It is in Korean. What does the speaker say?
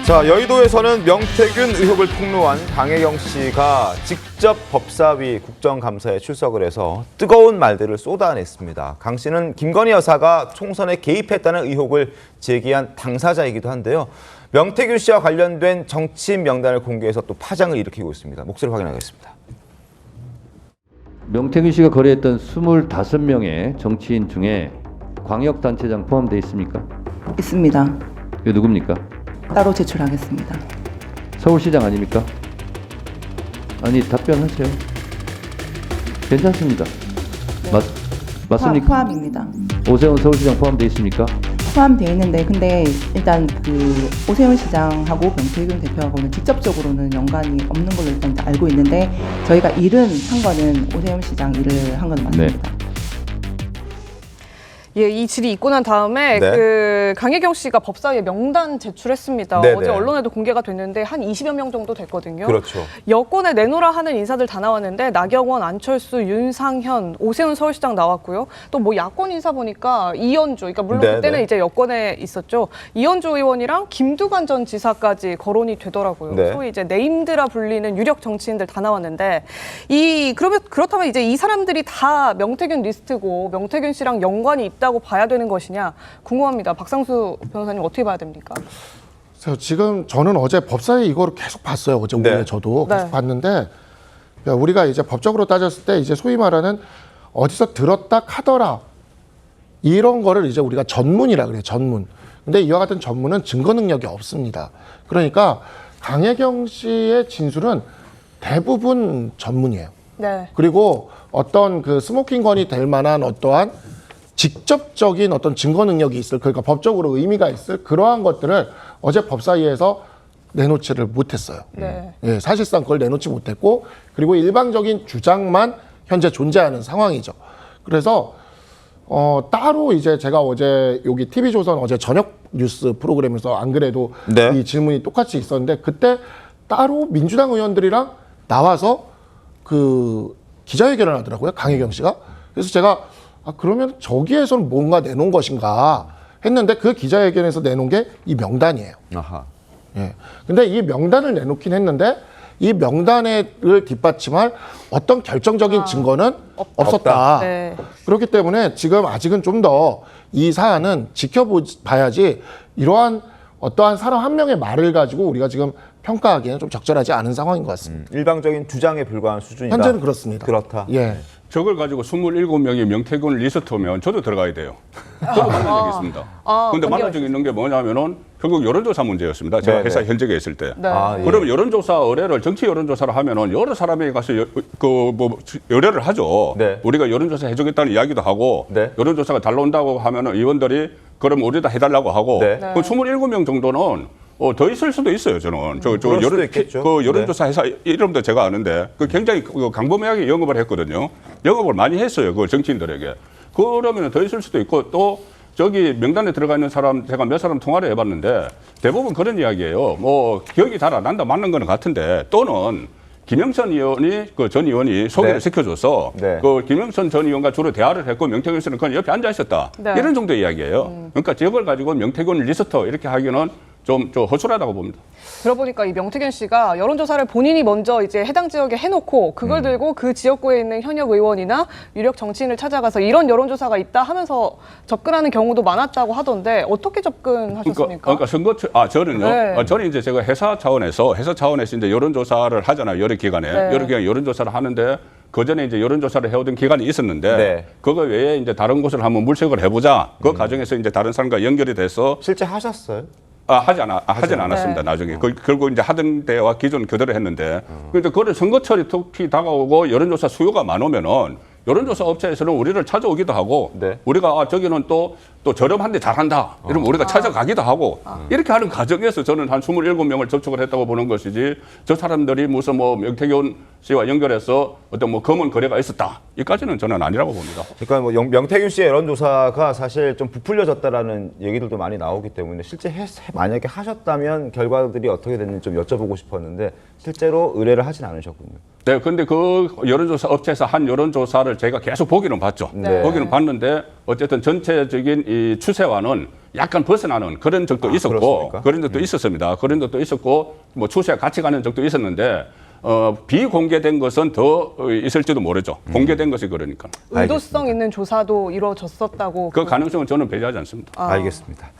자, 여의도에서는 명태균 의혹을 폭로한 강혜경 씨가 직접 법사위 국정감사에 출석을 해서 뜨거운 말들을 쏟아냈습니다. 강 씨는 김건희 여사가 총선에 개입했다는 의혹을 제기한 당사자이기도 한데요. 명태균 씨와 관련된 정치인 명단을 공개해서 또 파장을 일으키고 있습니다. 목소리 확인하겠습니다. 명태균 씨가 거래했던 25명의 정치인 중에 광역단체장 포함되어 있습니까? 있습니다. 이거 누굽니까? 따로 제출하겠습니다. 서울시장 아닙니까? 아니 답변하세요. 괜찮습니다. 네. 맞습니까? 포함입니다. 오세훈 서울시장 포함되어 있습니까? 포함되어 있는데 근데 일단 그 오세훈 시장하고 명태균 대표하고는 직접적으로는 연관이 없는 걸로 일단 알고 있는데 저희가 일은 한 거는 오세훈 시장 일을 한 건 맞습니다. 네. 예, 이 질이 있고 난 다음에 네. 그 강혜경 씨가 법사위에 명단 제출했습니다. 네네. 어제 언론에도 공개가 됐는데 한 20여 명 정도 됐거든요. 그렇죠. 여권에 내놓으라 하는 인사들 다 나왔는데 나경원, 안철수, 윤상현, 오세훈 서울시장 나왔고요. 또 뭐 야권 인사 보니까 이현주, 그러니까 물론 네네. 그때는 이제 여권에 있었죠. 이현주 의원이랑 김두관 전 지사까지 거론이 되더라고요. 네. 소위 이제 네임드라 불리는 유력 정치인들 다 나왔는데 그렇다면 이제 이 사람들이 다 명태균 리스트고 명태균 씨랑 연관이 있다고 봐야 되는 것이냐 궁금합니다. 박상수 변호사님 어떻게 봐야 됩니까? 그래서 지금 저는 어제 법사위 이거를 계속 봤어요. 어제 네. 오후에 저도 계속 네. 봤는데 우리가 이제 법적으로 따졌을 때 이제 소위 말하는 어디서 들었다 카더라 이런 거를 이제 우리가 전문이라 그래요. 전문. 근데 이와 같은 전문은 증거 능력이 없습니다. 그러니까 강혜경 씨의 진술은 대부분 전문이에요. 네. 그리고 어떤 그 스모킹건이 될 만한 어떠한 직접적인 어떤 증거 능력이 있을, 그러니까 법적으로 의미가 있을 그러한 것들을 어제 법사위에서 내놓지를 못했어요. 네. 예, 사실상 그걸 내놓지 못했고, 그리고 일방적인 주장만 현재 존재하는 상황이죠. 그래서 따로 이제 제가 어제 여기 TV조선 어제 저녁 뉴스 프로그램에서 안 그래도 네. 이 질문이 똑같이 있었는데 그때 따로 민주당 의원들이랑 나와서 그 기자회견을 하더라고요. 강혜경 씨가. 그래서 제가 그러면 저기에서는 뭔가 내놓은 것인가 했는데 그 기자회견에서 내놓은 게 이 명단이에요. 아하. 예. 근데 이 명단을 내놓긴 했는데 이 명단을 뒷받침할 어떤 결정적인 증거는 없었다. 네. 그렇기 때문에 지금 아직은 좀 더 이 사안은 지켜봐야지 이러한 어떠한 사람 한 명의 말을 가지고 우리가 지금 평가하기에는 좀 적절하지 않은 상황인 것 같습니다. 일방적인 주장에 불과한 수준이다. 현재는 그렇습니다. 그렇다. 예. 저걸 가지고 27명이 명태균 리스트면 저도 들어가야 돼요. 저도 만난 적이 있습니다. 근데 만난 적이 있는 게 뭐냐면은 결국 여론조사 문제였습니다. 제가 네네. 회사 현직에 있을 때. 네. 아, 예. 그러면 여론조사 의뢰를 정치 여론조사를 하면은 여러 사람이 가서 의뢰를 하죠. 네. 우리가 여론조사 해주겠다는 이야기도 하고 네. 여론조사가 잘 나온다고 하면은 의원들이 그럼 우리다 해달라고 하고 네. 그 27명 정도는 더 있을 수도 있어요. 저는 그럴 수도 있겠죠. 그 여론조사 회사 이름도 제가 아는데 그 굉장히 강범위하게 영업을 했거든요. 영업을 많이 했어요. 그 정치인들에게. 그러면 더 있을 수도 있고 또 저기 명단에 들어가 있는 사람 제가 몇 사람 통화를 해봤는데 대부분 그런 이야기예요. 뭐 기억이 잘 안 난다 맞는 거는 같은데 또는 김영선 의원이 그 전 의원이 소개를 네. 시켜줘서 네. 그 김영선 전 의원과 주로 대화를 했고 명태균 씨는 그냥 옆에 앉아 있었다. 네. 이런 정도의 이야기예요. 그러니까 저걸 가지고 명태균 리스트 이렇게 하기는 좀 허술하다고 봅니다. 들어보니까 이 명태균 씨가 여론조사를 본인이 먼저 이제 해당 지역에 해놓고 그걸 들고 그 지역구에 있는 현역 의원이나 유력 정치인을 찾아가서 이런 여론조사가 있다 하면서 접근하는 경우도 많았다고 하던데 어떻게 접근하셨습니까? 그러니까 저는요. 네. 저는 이제 제가 회사 차원에서 이제 여론조사를 하잖아요. 여러 기관에 네. 여러 기관 여론조사를 하는데 그 전에 이제 여론조사를 해오던 기간이 있었는데 네. 그거 외에 이제 다른 곳을 한번 물색을 해보자. 그 과정에서 이제 다른 사람과 연결이 돼서 실제 하셨어요? 하진 않았습니다. 네. 나중에 결국 이제 하던 데와 기존 교대를 했는데 그런데 그걸 선거철이 특히 다가오고 여론조사 수요가 많으면은 여론조사 업체에서는 우리를 찾아오기도 하고 네. 우리가 저기는 또 저렴한데 잘한다 이러면 우리가 찾아가기도 하고 이렇게 하는 과정에서 저는 한 27명을 접촉을 했다고 보는 것이지 저 사람들이 무슨 뭐 명태균 씨와 연결해서 어떤 뭐 검은 거래가 있었다 이까지는 저는 아니라고 봅니다. 그러니까 뭐 명태균 씨의 여론조사가 사실 좀 부풀려졌다라는 얘기들도 많이 나오기 때문에 실제 만약에 하셨다면 결과들이 어떻게 됐는지 좀 여쭤보고 싶었는데 실제로 의뢰를 하진 않으셨군요. 네, 근데 그 여론조사 업체에서 한 여론조사를 제가 계속 보기는 봤죠. 네. 보기는 봤는데 어쨌든 전체적인 이 추세와는 약간 벗어나는 그런 적도 있었고 그렇습니까? 그런 적도 있었습니다. 그런 적도 있었고 뭐 추세가 같이 가는 적도 있었는데 비공개된 것은 더 있을지도 모르죠. 공개된 것이 그러니까. 의도성 있는 조사도 이루어졌었다고. 그 가능성은 저는 배제하지 않습니다. 알겠습니다.